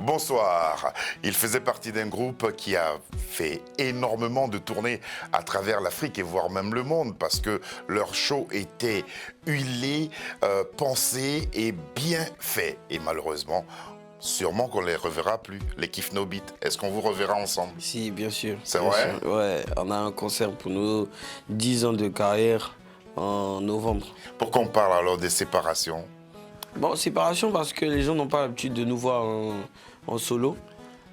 Bonsoir. Il faisait partie d'un groupe qui a fait énormément de tournées à travers l'Afrique et voire même le monde parce que leur show était huilé, pensé et bien fait. Et malheureusement, sûrement qu'on ne les reverra plus, les Kif No Beat. Est-ce qu'on vous reverra ensemble? Si, bien sûr. C'est bien vrai? sûr. Ouais, on a un concert pour nos 10 ans de carrière en novembre. Pourquoi on parle alors des séparations? Bon, séparation parce que les gens n'ont pas l'habitude de nous voir en solo.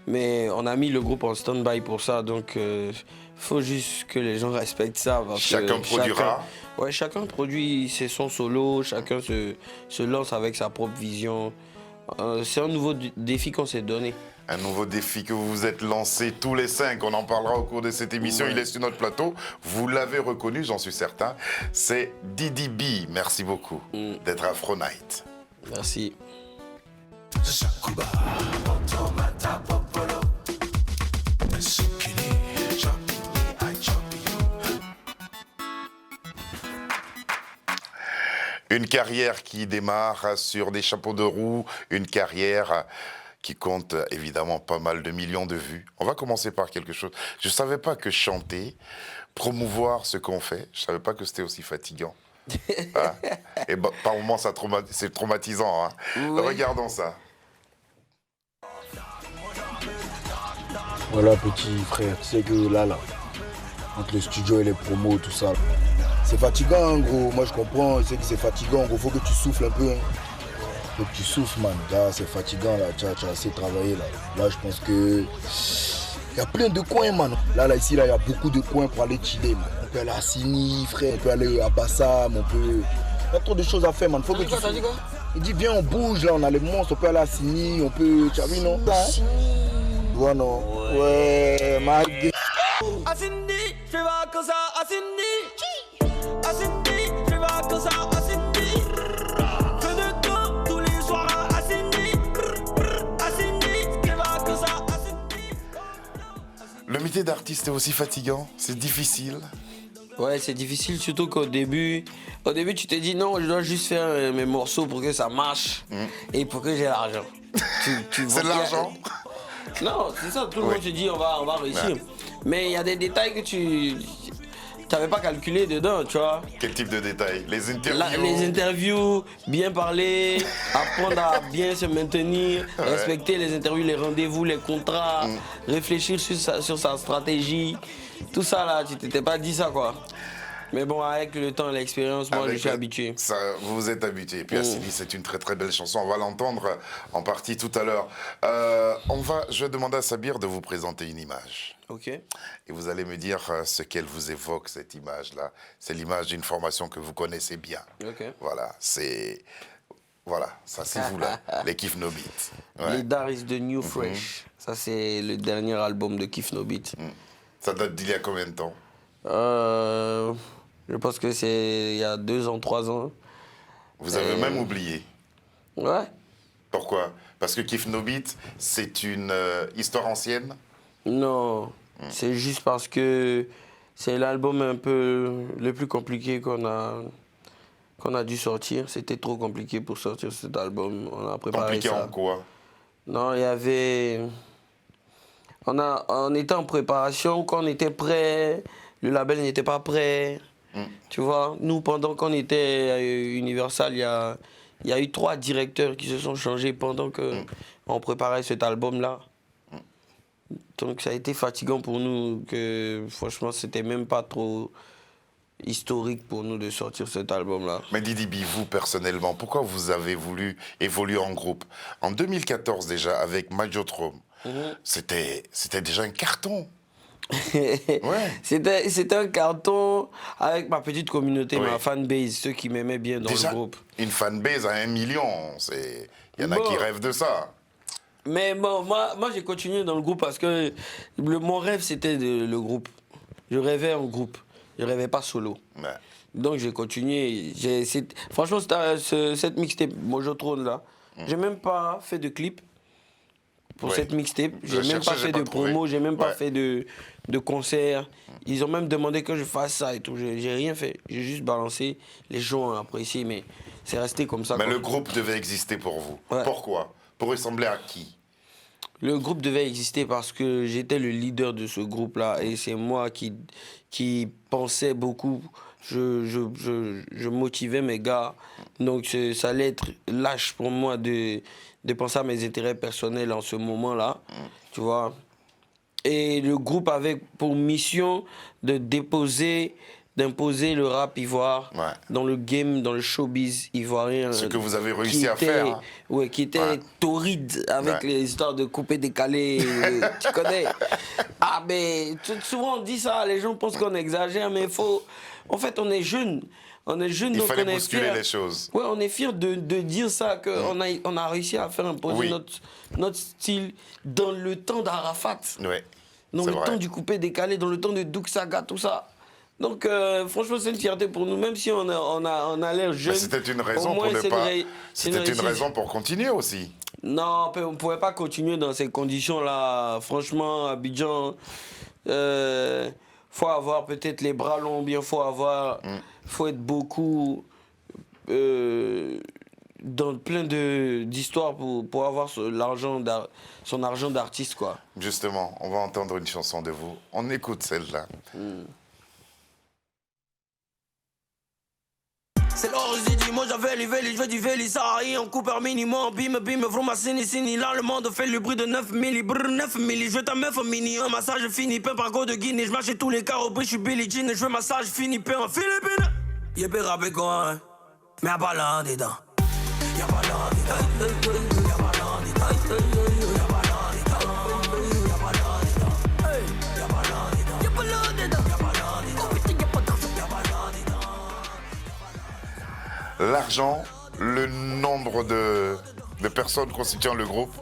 Mais on a mis le groupe en stand-by pour ça, donc faut juste que les gens respectent ça. Parce Chacun que produira. chacun produit ses sons solo, chacun se lance avec sa propre vision. C'est un nouveau défi qu'on s'est donné. Un nouveau défi que vous vous êtes lancé tous les 5. On en parlera au cours de cette émission. Ouais. Il est sur notre plateau. Vous l'avez reconnu, j'en suis certain. C'est Didi B. Merci beaucoup d'être Afro Night. Merci. Une carrière qui démarre sur des chapeaux de roue, une carrière qui compte évidemment pas mal de millions de vues. On va commencer par quelque chose. Je ne savais pas que chanter, promouvoir ce qu'on fait, je ne savais pas que c'était aussi fatigant. Hein? Et bah, par moments, c'est traumatisant. Hein? Ouais. Regardons ça. Voilà, petit frère, tu sais que là, entre le studio et les promos, tout ça, c'est fatigant, hein, gros. Moi, je comprends, je sais que c'est fatigant, gros. Faut que tu souffles un peu. Hein. Faut que tu souffles, man. Là, c'est fatigant, là. Tu as assez travaillé, là. Là, je pense que... Il y a plein de coins, man. Là, ici, il y a beaucoup de coins pour aller chiller, man. On peut aller à Sini, frère. On peut aller à Bassam, on peut... Il y a trop de choses à faire, man. Faut que tu souffles. Il dit, viens, on bouge, là. On a les monstres. On peut aller à Sini, on peut... Tu as vu, non? Ouais, non. Ouais, ma gueule. Asindi, je fais pas comme ça, Asindi. Asindi, je fais pas comme ça, Asindi. Fais de temps tous les soirs à Asindi. Asindi, je fais pas comme ça, Asindi. Le métier d'artiste est aussi fatigant, c'est difficile. Ouais, c'est difficile, surtout qu'au début, tu te dis non, je dois juste faire mes morceaux pour que ça marche et pour que j'ai l'argent. C'est de l'argent? Non, c'est ça, tout le monde se dit on va réussir. Ouais. Mais il y a des détails que tu n'avais pas calculé dedans, tu vois. Quel type de détails? Les interviews? Les interviews, bien parler, apprendre à bien se maintenir, respecter les interviews, les rendez-vous, les contrats, réfléchir sur sa stratégie. Tout ça là, tu t'étais pas dit ça quoi. Mais bon, avec le temps et l'expérience, moi je suis habitué. Ça, vous vous êtes habitué. Puis Assini, c'est une très très belle chanson. On va l'entendre en partie tout à l'heure. Je vais demander à Sabir de vous présenter une image. Ok. Et vous allez me dire ce qu'elle vous évoque, cette image-là. C'est l'image d'une formation que vous connaissez bien. Ok. Voilà, ça c'est vous là, les Kif No Beat. Ouais. Les Daris de New Fresh. Ça c'est le dernier album de Kif No Beat. Ça date d'il y a combien de temps? Je pense que c'est il y a 2 ans, 3 ans. Vous avez même oublié. Ouais. Pourquoi? Parce que Kif No Beat, c'est une histoire ancienne? Non, c'est juste parce que c'est l'album un peu le plus compliqué qu'on a dû sortir. C'était trop compliqué pour sortir cet album. On a préparé Compliqué ça. en quoi? Non, il y avait... On était en préparation, quand on était prêt, le label n'était pas prêt. Tu vois, nous, pendant qu'on était à Universal, il y a eu 3 directeurs qui se sont changés pendant qu'on préparait cet album-là. Donc ça a été fatigant pour nous, que franchement, c'était même pas trop historique pour nous de sortir cet album-là. Mais Didi B, vous personnellement, pourquoi vous avez voulu évoluer en groupe? En 2014 déjà, avec Majotron, c'était déjà un carton. Ouais. C'était un carton avec ma petite communauté, Oui. ma fanbase, ceux qui m'aimaient bien dans Déjà, le groupe. une fanbase à 1 million, il y en a qui rêvent de ça. Mais bon, moi j'ai continué dans le groupe parce que mon rêve, c'était le groupe. Je rêvais en groupe. Je rêvais pas solo. Ouais. Donc j'ai continué. Franchement, cette mixtape Mojotron là, j'ai même pas fait de clip pour Oui. cette mixtape. Je J'ai même cherchais, pas j'ai fait pas de trouvé. promo, j'ai même pas Ouais. fait de concert. Ils ont même demandé que je fasse ça et tout. J'ai rien fait. J'ai juste balancé. Les gens ont apprécié, mais c'est resté comme ça. Mais quoi. le groupe devait exister pour vous. Ouais. Pourquoi? Pour ressembler à qui? Le groupe devait exister parce que j'étais le leader de ce groupe-là et c'est moi qui pensais beaucoup. Je motivais mes gars. Donc ça allait être lâche pour moi de penser à mes intérêts personnels en ce moment-là. Tu vois. Et le groupe avait pour mission d'imposer le rap ivoire dans le game, dans le showbiz ivoirien. Ce que vous avez réussi à faire. Hein. Ouais, qui était torride avec les histoires de couper décalé. Tu connais. Ah, mais souvent on dit ça, les gens pensent qu'on exagère, mais il faut. En fait, on est jeunes. On est jeunes, il donc fallait on est bousculer fiers. les choses. Ouais, on est fiers de dire ça, qu'on on a réussi à faire imposer notre style dans le temps d'Arafat. Ouais. Dans le temps du coupé décalé, dans le temps de Douk Saga, tout ça. Donc, franchement, c'est une fierté pour nous, même si on a l'air jeune. C'était une raison pour ne pas. C'était une raison pour continuer aussi. Non, on ne pouvait pas continuer dans ces conditions-là. Franchement, Abidjan, faut avoir peut-être les bras longs, bien, faut être beaucoup dans plein d'histoires pour avoir son argent d'artiste, quoi. Justement, on va entendre une chanson de vous. On écoute celle-là. C'est l'heure, j'ai dit, moi j'avais les vélis, je veux du vélis, ça a rien, on coupe un minimum, bim, bim, vraiment sini, là le monde fait le bruit de 9 milli, 9 milli, je veux ta meuf au mini, un massage fini, pain par go de Guinée, je marche tous les carreaux, je suis Billie Jean, je veux massage fini, pain en Philippines. Y'a pas rappé quoi, hein, mais y'a pas là dedans. Y'a pas là dedans, y'a pas là dedans, y'a pas là dedans, y'a pas là dedans, y'a pas là dedans, y'a pas là dedans, y'a pas là dedans, oh putain, y'a pas d'argent, y'a pas là dedans. L'argent, le nombre de personnes constituant le groupe,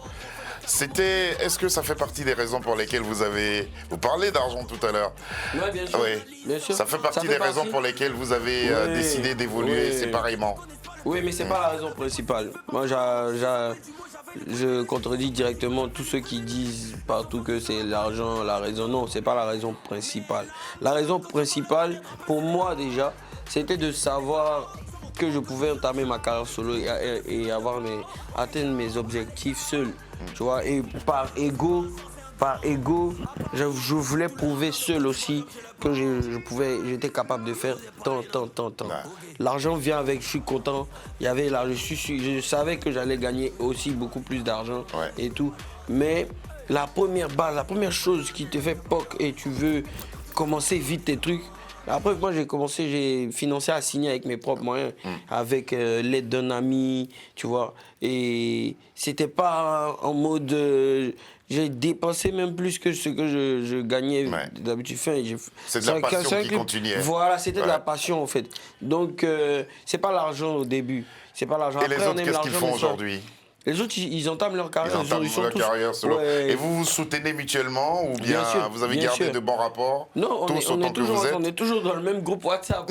est-ce que ça fait partie des raisons pour lesquelles vous parlez d'argent tout à l'heure? Oui, bien sûr. Bien sûr. Ça fait partie des raisons pour lesquelles vous avez décidé d'évoluer séparément. Oui, mais c'est pas la raison principale. Moi, je contredis directement tous ceux qui disent partout que c'est l'argent, la raison. Non, c'est pas la raison principale. La raison principale, pour moi déjà, c'était de savoir que je pouvais entamer ma carrière solo et atteindre mes objectifs seul. Tu vois, et par ego, je voulais prouver seul aussi que j'étais capable de faire tant. L'argent vient avec, je suis content. Je savais que j'allais gagner aussi beaucoup plus d'argent et tout. Mais la première chose qui te fait poc et tu veux commencer vite tes trucs. Après, moi, j'ai financé à signer avec mes propres moyens, avec l'aide d'un ami, tu vois. Et c'était pas en mode... j'ai dépensé même plus que ce que je gagnais d'habitude. C'est de la passion qui continuait. Voilà, c'était de la passion, en fait. Donc, c'est pas l'argent au début. C'est pas l'argent. Et les autres, qu'est-ce qu'ils font aujourd'hui? Les autres, ils entament leur carrière. Ils entament leur carrière solo. Et vous vous soutenez mutuellement ou bien vous avez gardé de bons rapports? Non, on est toujours dans le même groupe WhatsApp.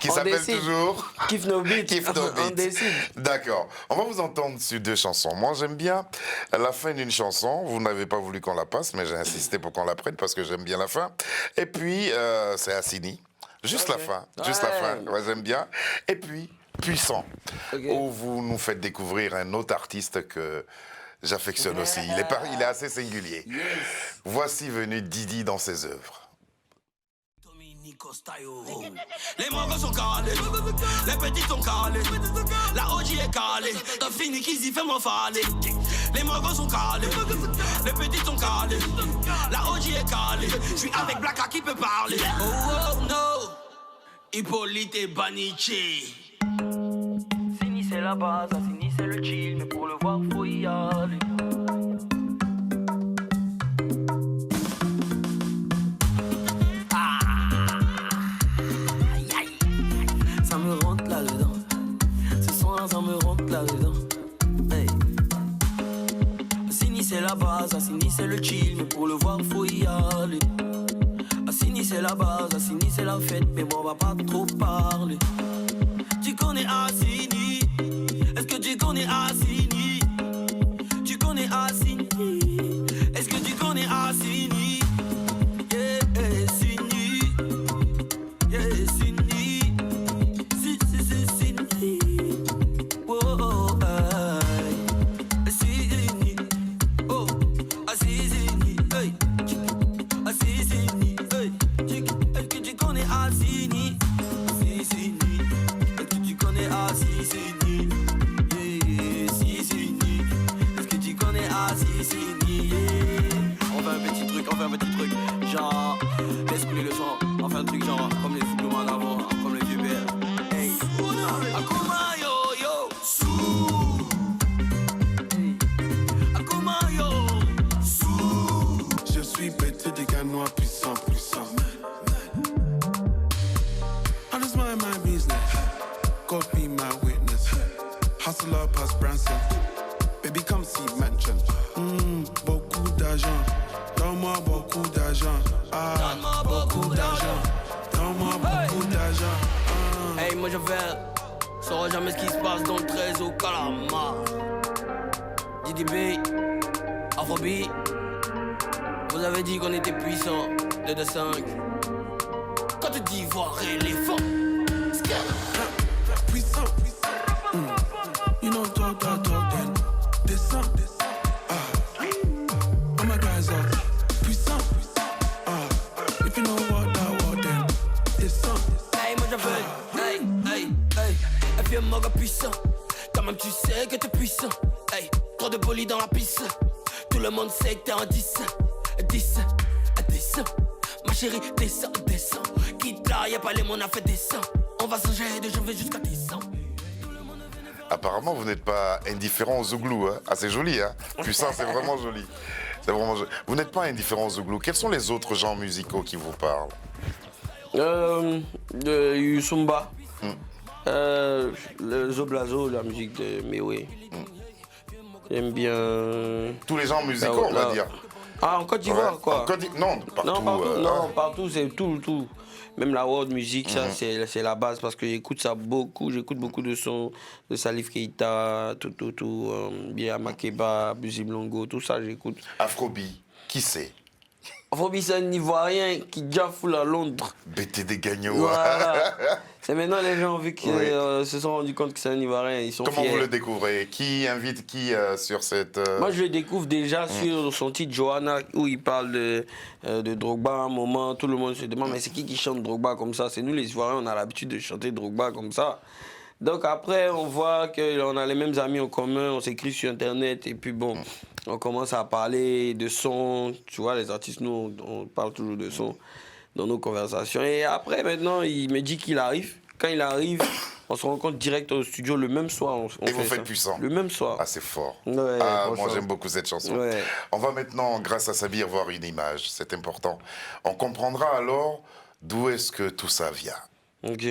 Qui s'appelle toujours Kiff No Beat. On décide. D'accord. On va vous entendre sur 2 chansons. Moi, j'aime bien la fin d'une chanson. Vous n'avez pas voulu qu'on la passe, mais j'ai insisté pour qu'on la prenne parce que j'aime bien la fin. Et puis, c'est Assini. Juste la fin. Juste la fin. Ouais, j'aime bien. Et puis... Puissant, où vous nous faites découvrir un autre artiste que j'affectionne aussi. Il est assez singulier. Voici venu Didi dans ses œuvres. Les mangos sont calés, les petits sont calés, la OG est calée, t'as fini qu'ils y fait m'en faller. Les mangos sont calés, les petits sont calés, la OG est calée, je suis avec Blacka qui peut parler. Oh no, Hippolyte et Banichi. Sini c'est la base, Sini c'est le chill, mais pour le voir faut y aller. Ça me rentre là-dedans, ce son-là ça me rentre là-dedans. Hey. Sini c'est la base, Sini c'est le chill, mais pour le voir faut y aller. Assini c'est la base, Assini c'est la fête, mais bon on va pas trop parler. Tu connais Assini? Est-ce que tu connais Assini? Tu connais Assini? Est-ce que tu connais Assini? Yeah, Sini. Yeah, Sini. Sini. Oh, Sini. Assini. On fait un petit truc, genre, laisse couler le sang. On fait un truc genre, comme les footballman avant, comme les vieux pères. Hey, Akuma yo yo, sous. Akuma yo, sous. Je suis bête des ganois puissants. I just mind my business. God be my witness. Hustle up past Branson. Baby, come see mansion. Beaucoup d'argent. Donne-moi beaucoup d'argent. Ah, beaucoup d'argent. Donne-moi beaucoup d'argent. Hey, moi j'avais. Sauras jamais ce qui se passe dans le 13 au Calama. DDB, Afrobeat. Vous avez dit qu'on était puissants. 2 de 5. Quand tu dis voir éléphant. Puissant. You know, talk then. Descend. All my guys are puissant. If you know what then. Descend. Hey, moi j'appelle. Hey. FM Moga puissant. Quand même tu sais que t'es puissant. Hey, trop de polis dans la piste. Tout le monde sait que t'es en 10. Ma chérie, descends. Quitte là, y'a pas les mots, on a fait descend. On va changer de janvier jusqu'à décembre. Apparemment, vous n'êtes pas indifférent aux Zouglous. Hein. Ah, c'est joli, hein. Puissant, c'est vraiment joli. C'est vraiment joli. Vous n'êtes pas indifférent aux Zouglous. Quels sont les autres genres musicaux qui vous parlent? Le Yusumba, le Zoblazo, la musique de Mewe. J'aime bien. Tous les genres musicaux, on va dire. Ah, en Côte d'Ivoire, quoi. En Côte d'Ivoire, non, partout. Non, partout, non, partout, c'est tout. Même la world music, ça, c'est la base parce que j'écoute ça beaucoup. J'écoute beaucoup de sons de Salif Keita, tout, bien Makeba, Buzi Blongo, tout ça, j'écoute. Afrobeat, qui c'est? Afrobeat, c'est un Ivoirien qui déjà foule à Londres. BTD Gagnon. Voilà. C'est maintenant les gens, vu qu'ils se sont rendus compte que c'est un Ivoirien, ils sont Comment fiers. vous le découvrez? Qui invite qui sur cette... Moi, je le découvre déjà sur son titre Johanna, où il parle de Drogba à un moment. Tout le monde se demande, mais c'est qui chante Drogba comme ça? C'est nous, les Ivoiriens, on a l'habitude de chanter Drogba comme ça. Donc après, on voit qu'on a les mêmes amis en commun, on s'écrit sur Internet, et puis bon, on commence à parler de son. Tu vois, les artistes, nous, on parle toujours de son dans nos conversations. Et après, maintenant, il me dit qu'il arrive. Quand il arrive, on se rencontre direct au studio le même soir. Et vous faites puissant. Le même soir. Ah, c'est fort. Ouais, moi, j'aime beaucoup cette chanson. Ouais. On va maintenant, grâce à Sabir, voir une image. C'est important. On comprendra alors d'où est-ce que tout ça vient. Ok.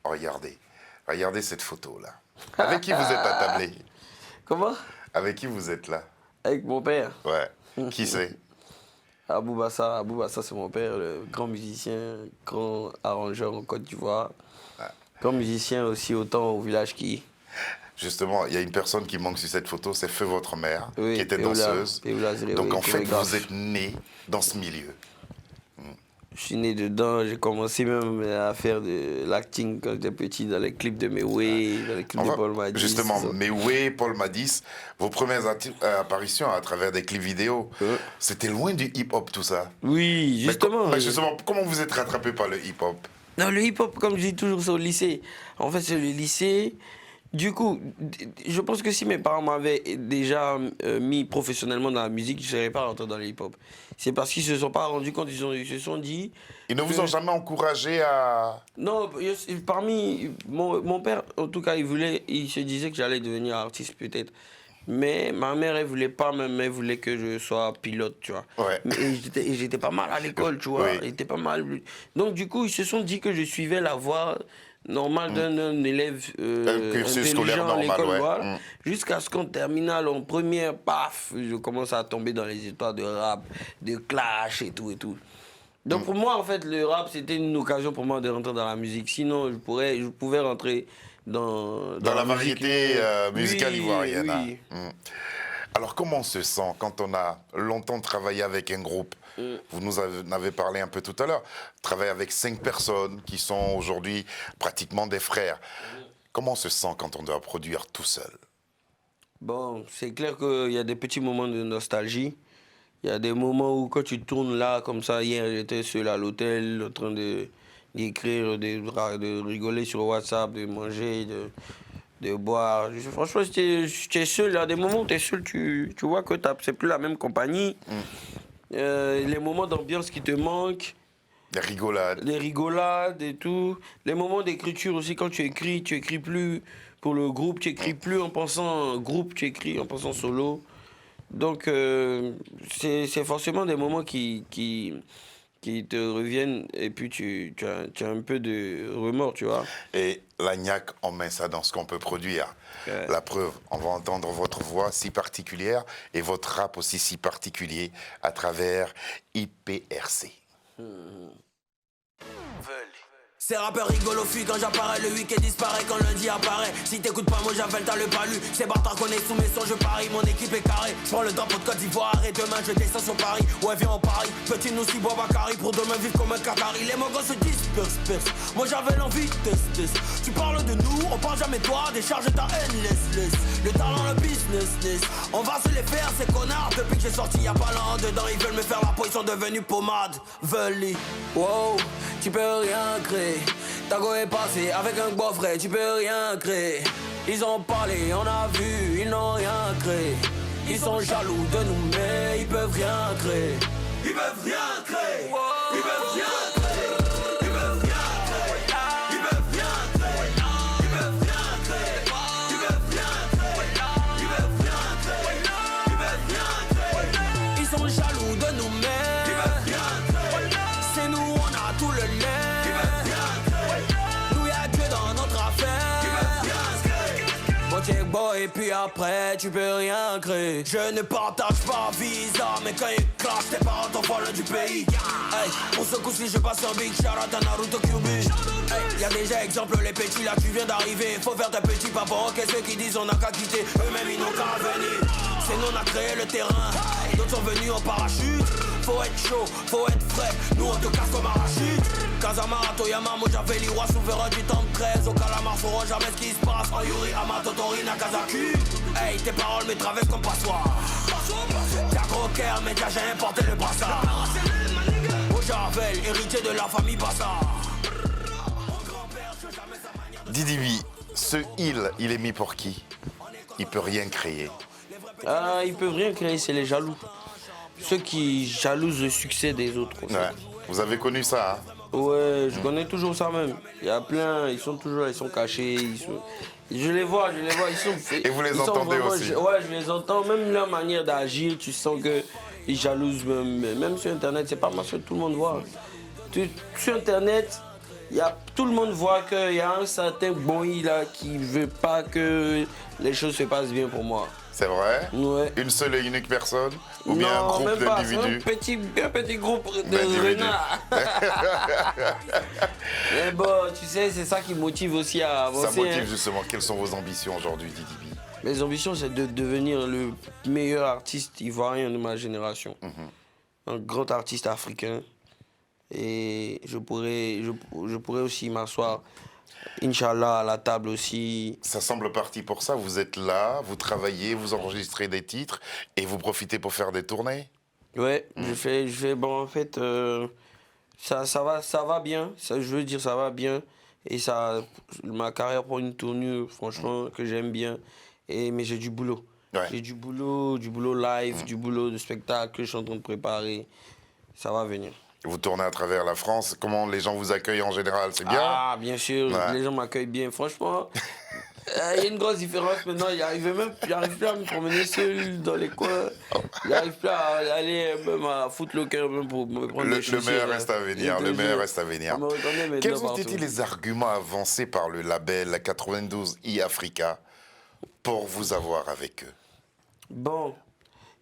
Regardez cette photo-là. Avec qui vous êtes attablé? Comment? Avec qui vous êtes là? Avec mon père. Ouais. Qui c'est? Abou Bassa, c'est mon père, le grand musicien, grand arrangeur en Côte d'Ivoire. Grand musicien aussi, autant au village qui. Justement, il y a une personne qui manque sur cette photo, c'est Feu, votre mère, Oui, qui était danseuse. Zéréoui, Donc en fait, chorégraphe. vous êtes né dans ce milieu. Je suis né dedans, j'ai commencé même à faire de l'acting quand j'étais petit dans les clips de Mewe, dans les clips de Paul Madis. Justement, ça. Mewe, Paul Madis, vos premières apparitions à travers des clips vidéo, c'était loin du hip-hop tout ça. Oui, justement. Mais justement, comment vous êtes rattrapé par le hip-hop? Non, le hip-hop, comme je dis toujours, c'est au lycée. En fait, c'est le lycée. Du coup, je pense que si mes parents m'avaient déjà mis professionnellement dans la musique, je ne serais pas rentré dans le hip-hop. C'est parce qu'ils ne se sont pas rendus compte, ils se sont dit... Ils ne vous ont jamais encouragé à... Non, parmi... Mon père, en tout cas, il se disait que j'allais devenir artiste peut-être. Mais ma mère, elle voulait pas, même elle voulait que je sois pilote, tu vois. Ouais. Et j'étais pas mal à l'école, tu vois. Oui. J'étais pas mal. Donc du coup, ils se sont dit que je suivais la voie normale d'un élève cursus scolaire intelligent à normal, l'école, ouais. voilà. Jusqu'à ce qu'en terminale, en première, paf, je commence à tomber dans les histoires de rap, de clash et tout et tout. Donc pour moi, en fait, le rap, c'était une occasion pour moi de rentrer dans la musique. Sinon, je pouvais rentrer dans Dans la variété musicale Oui, ivoirienne. oui. Alors, comment on se sent quand on a longtemps travaillé avec un groupe? Vous nous en avez parlé un peu tout à l'heure. Travailler avec 5 personnes qui sont aujourd'hui pratiquement des frères. Comment on se sent quand on doit produire tout seul? Bon, c'est clair qu'il y a des petits moments de nostalgie. Il y a des moments où quand tu tournes là, comme ça, hier j'étais seul à l'hôtel, en train d'écrire, de rigoler sur WhatsApp, de manger, de boire. Franchement, j'étais seul. Il y a des moments où tu es seul, tu vois que c'est plus la même compagnie. Les moments d'ambiance qui te manquent. Les rigolades et tout. Les moments d'écriture aussi, quand tu écris plus pour le groupe, tu écris plus en pensant groupe, tu écris en pensant solo. Donc, c'est forcément des moments qui te reviennent et puis tu as un peu de remords, tu vois. Et l'agnac, on met ça dans ce qu'on peut produire. La preuve, on va entendre votre voix si particulière et votre rap aussi si particulier à travers IPRC. Ces rappeurs rigolo fuient quand j'apparais, le week-end disparaît quand lundi apparaît. Si t'écoutes pas moi j'appelle, t'as le palu. Ces bâtards connaissent sous mes sons, je parie, mon équipe est carrée. J'prends le drapeau de Côte d'Ivoire et demain je descends sur Paris. Ouais viens en Paris, petit nous si bois Bakary. Pour demain vivre comme un Qatari. Les mogos se dispersent, moi j'avais l'envie test. Tu parles de nous, on parle jamais de toi. Décharge ta haine, le talent, le business. On va se les faire ces connards. Depuis que j'ai sorti y'a pas l'an dedans. Ils veulent me faire la peau, ils sont devenus pommade. Veulent, wow, tu peux rien créer. Ta go est passé avec un beau frère, tu peux rien créer. Ils ont parlé, on a vu, ils n'ont rien créé. Ils sont jaloux de nous, mais ils peuvent rien créer. Ils peuvent rien créer. Ils peuvent rien créer. Ils peuvent rien créer. Ils peuvent rien créer. Ils peuvent rien créer. Ils peuvent rien créer. Ils peuvent rien créer. Ils peuvent rien créer. Ils sont jaloux de nous, mais ils peuvent rien créer. C'est nous, on a tout le lait. Et puis après tu peux rien créer. Je ne partage pas visa, mais quand il clash tes parents t'envolent du pays. Hey, pour ce coup-ci je passe un big shout-out à Naruto Kyubi. Hey, y'a déjà exemple les petits là tu viens d'arriver. Faut faire tes petits papas, qu'est-ce ceux qui disent on a qu'à quitter. Eux-mêmes ils n'ont qu'à venir. C'est nous on a créé le terrain. D'autres sont venus en parachute. Faut être chaud, faut être frais. Nous on te casse comme arachide. Kazamara, Toyama, Mojaveli, roi souverain du temps 13. Au calamar sauront jamais ce qui se passe. En Yuri, Amatotori, Nagasaki. Hey, tes paroles me traversent comme passoire. T'as gros cœur, mais t'as jamais porté le brassard. Mojavel, héritier de la famille Bassard. Didi B, ce il est mis pour qui? Il peut rien créer. Ils peuvent rien créer, c'est les jaloux. Ceux qui jalousent le succès des autres. Ouais. Vous avez connu ça, hein? Ouais, je connais toujours ça même. Il y a plein, ils sont toujours là, ils sont cachés. Je les vois, ils sont... Et vous les entendez vraiment, aussi? Ouais, je les entends. Même leur manière d'agir, tu sens qu'ils jalousent même sur Internet. C'est pas mal que tout le monde voit. Sur Internet, tout le monde voit qu'il y a un certain boy là qui veut pas que les choses se passent bien pour moi. C'est vrai? Ouais. Une seule et unique personne? Ou bien un groupe d'individus? Un petit groupe de renards. Mais bon, tu sais, c'est ça qui motive aussi à avancer. Ça motive justement. Quelles sont vos ambitions aujourd'hui, Didi B? Mes ambitions, c'est de devenir le meilleur artiste ivoirien de ma génération. Un grand artiste africain. Et je pourrais aussi m'asseoir, Inch'Allah, à la table aussi. Ça semble parti pour ça. Vous êtes là, vous travaillez, vous enregistrez des titres et vous profitez pour faire des tournées? Ouais, je fais bon, en fait, ça va bien. Je veux dire, ça va bien. Et ma carrière prend une tournure, franchement, que j'aime bien. Mais j'ai du boulot. Ouais. J'ai du boulot live, du boulot de spectacle que je suis en train de préparer. Ça va venir. Vous tournez à travers la France. Comment les gens vous accueillent en général? C'est bien? Ah, bien sûr. Ouais. Les gens m'accueillent bien. Franchement, il y a une grosse différence maintenant. J'arrive plus à me promener seul dans les coins. J'arrive plus à aller même à foutre le cœur même pour me prendre des chaussures. Le meilleur reste à venir. Le meilleur reste à venir. Quels ont été les arguments avancés par le label 92i Africa pour vous avoir avec eux? Bon,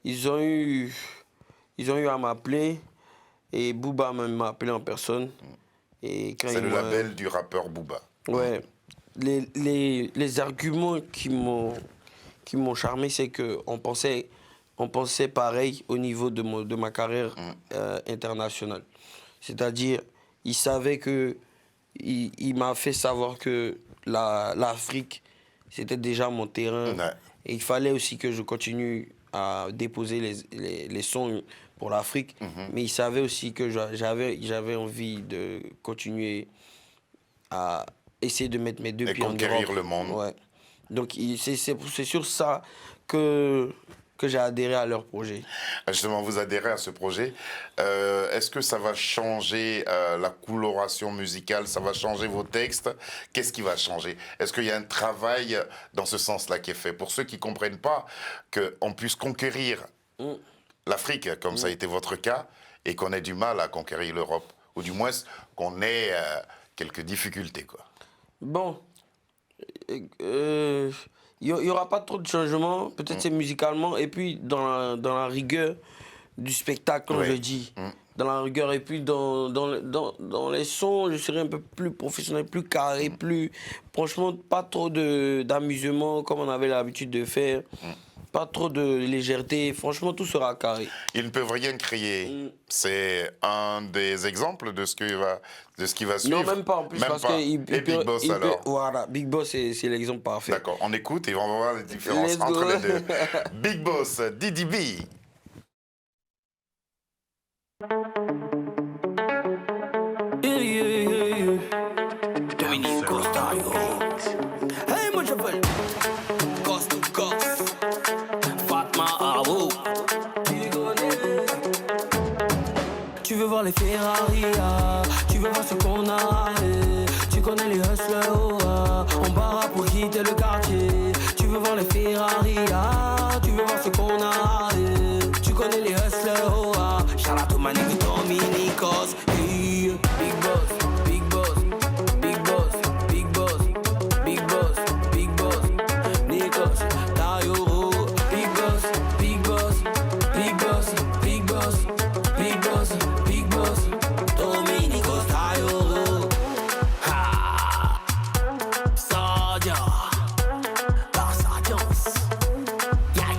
ils ont eu à m'appeler. Et Booba m'a appelé en personne. C'est le label du rappeur Booba. Ouais. Les arguments qui m'ont charmé, c'est qu'on pensait pareil au niveau de ma carrière internationale. C'est-à-dire, il savait que... Il m'a fait savoir que l'Afrique, c'était déjà mon terrain. Ouais. Et il fallait aussi que je continue à déposer les sons pour l'Afrique, mais il savait aussi que j'avais envie de continuer à essayer de mettre mes deux pieds en Europe. Et conquérir le monde. Ouais. Donc c'est sur ça que j'ai adhéré à leur projet. Justement, vous adhérez à ce projet. Est-ce que ça va changer la coloration musicale? Ça va changer vos textes? Qu'est-ce qui va changer? Est-ce qu'il y a un travail dans ce sens-là qui est fait? Pour ceux qui ne comprennent pas qu'on puisse conquérir l'Afrique, comme ça a été votre cas, et qu'on ait du mal à conquérir l'Europe, ou du moins qu'on ait quelques difficultés, quoi. Bon, il n'y aura pas trop de changements, peut-être c'est musicalement, et puis dans la rigueur du spectacle, comme je dis. Dans la rigueur, et puis dans les sons, je serai un peu plus professionnel, plus carré, plus... Franchement, pas trop d'amusement comme on avait l'habitude de faire. Pas trop de légèreté, franchement tout sera carré. Ils ne peuvent rien créer. C'est un des exemples de ce qui va suivre. Non, même pas en plus, même parce pas. que Et Big Boss alors. Voilà, Big Boss c'est l'exemple parfait. D'accord, on écoute et on va voir les différences Let's entre go. les deux. Big Boss, Didi B. Dominique Costario. Hey, moi j'appelle Cost to Cost. Fatma Abou. Tu veux voir les Ferrari, tu veux voir ce qu'on a, tu connais les hustlers, on barra pour quitter le quartier. Tu veux voir les Ferrari, tu veux voir ce qu'on a, tu connais les hustlers, shout out to my nigga Dominicos. Hey, Big Boss, Big Boss, Big Boss, Big Boss, Big Boss, Big Boss, Nikos, Tayoro, Big Boss, Big Boss, Big Boss, Big Boss, Big Boss, Big Boss, Dominicos, Tayoro. Ha, Sadia, Barsagios. Yeah.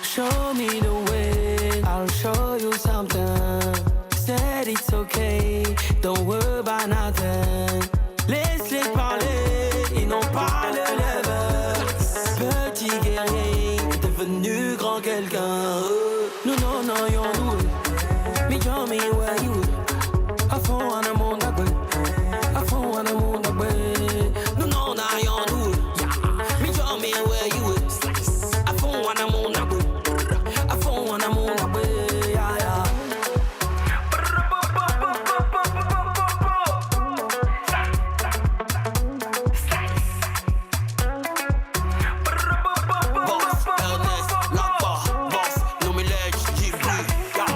Show me the way, I'll show you something. Said it's okay, don't worry about nothing. Laisse-les parler, ils n'ont pas de level. Petit guerrier, devenu grand quelqu'un. Nous n'en aurions nous. Me tell me where you. I fond en amour d'agwe. I fond en amour d'agwe. Nous n'en aurions nous. Me tell me where you. I fond en amour d'agwe. I fond en amour d'agwe. Yeah, yeah. Boss, Ernest, Lapa, Boss, Nomilège, Ghibli, yeah.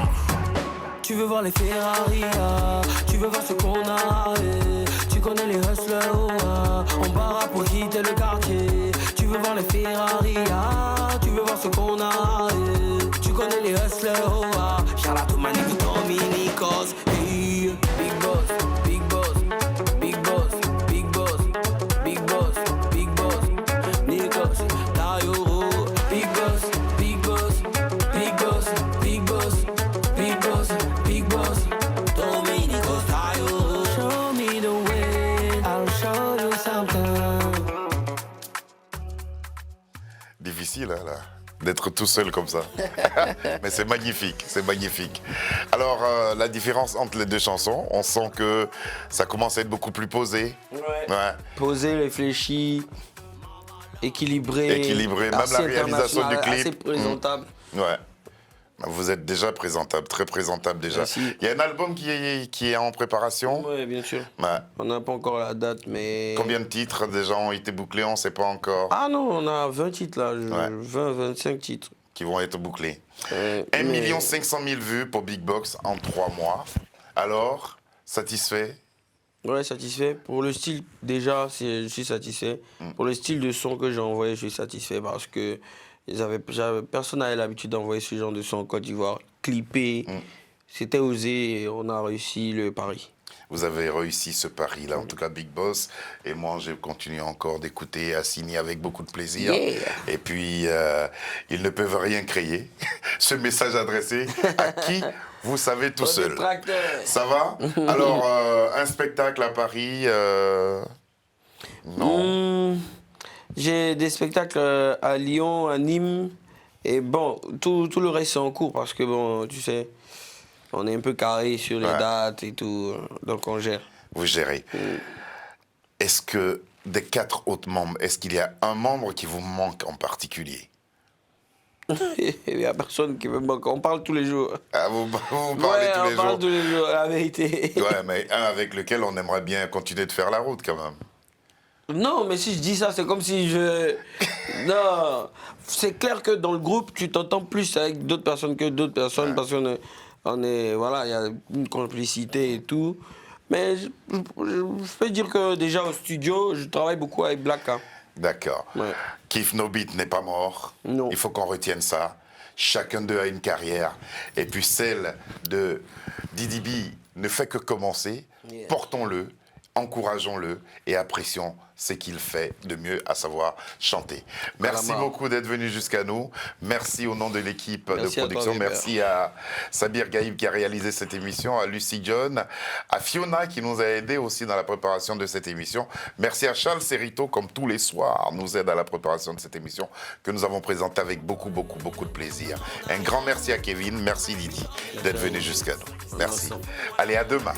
Tu veux voir les Ferrari, tu veux voir ce qu'on a, tu connais les hustlers, on barra pour quitter le quartier. Tu veux voir les Ferrari, tu veux voir ce qu'on a, tu connais les hustlers, shout out to my nigga Dominicos. Hey, Big Boss, Big Boss, Big Boss, Big Boss, Big Boss, Big Boss, Nikos, Tayoro, Big Boss, Big Boss, Big Boss, Big Boss, Big Boss, Big Boss, Dominicos, Tayoro. Show me the way, I'll show you something. Difficile, hein, là, d'être tout seul comme ça. Mais c'est magnifique, c'est magnifique. Alors, la différence entre les deux chansons, on sent que ça commence à être beaucoup plus posé. Ouais. Posé, réfléchi, équilibré. Équilibré, même assez la réalisation du international, clip. Assez présentable. Ouais. Vous êtes déjà présentable, très présentable déjà. Merci. Il y a un album qui est en préparation. Oui, bien sûr. Ouais. On n'a pas encore la date, mais... Combien de titres déjà ont été bouclés, on ne sait pas encore. Ah non, on a 20 titres là, Ouais. 20, 25 titres. Qui vont être bouclés. 1 mais- 500 000 vues pour Big Box en 3 mois. Alors, satisfait? Ouais, satisfait. Pour le style, déjà, je suis satisfait. Pour le style de son que j'ai envoyé, je suis satisfait parce que personne n'avait l'habitude d'envoyer ce genre de son en Côte d'Ivoire. Clippé, c'était osé et on a réussi le pari. Vous avez réussi ce pari-là, en tout cas Big Boss. Et moi, j'ai continué encore d'écouter, à signer avec beaucoup de plaisir. Yeah. Et puis, ils ne peuvent rien créer. Ce message adressé à qui vous savez tout seul. Ça va? Alors, un spectacle à Paris Non. J'ai des spectacles à Lyon, à Nîmes. Et bon, tout le reste c'est en cours parce que bon, tu sais, on est un peu carré sur les dates et tout. Donc on gère. Vous gérez. Est-ce que des 4 autres membres, est-ce qu'il y a un membre qui vous manque en particulier? Il n'y a personne qui me manque. On parle tous les jours. Ah, vous parlez Ouais, tous on les parle jours. tous les jours, la vérité. Ouais, mais un avec lequel on aimerait bien continuer de faire la route quand même. Non, mais si je dis ça, c'est comme si je... Non, c'est clair que dans le groupe, tu t'entends plus avec d'autres personnes que d'autres personnes parce qu'on est... Voilà, il y a une complicité et tout. Mais je peux dire que déjà au studio, je travaille beaucoup avec Black. Hein. D'accord. Ouais. Kif No Beat n'est pas mort. Non. Il faut qu'on retienne ça. Chacun d'eux a une carrière. Et puis celle de Didi B ne fait que commencer. Yeah. Portons-le, encourageons-le et apprécions ce qu'il fait de mieux, à savoir chanter. Merci Alama. beaucoup d'être venu jusqu'à nous. Merci au nom de l'équipe de Merci à toi, production. Weber. Merci à Sabir Gaïb qui a réalisé cette émission, à Lucy John, à Fiona qui nous a aidés aussi dans la préparation de cette émission. Merci à Charles Serrito, comme tous les soirs, nous aide à la préparation de cette émission que nous avons présentée avec beaucoup de plaisir. Un grand merci à Kevin, merci Didi d'être venu jusqu'à nous. Merci. Allez, à demain.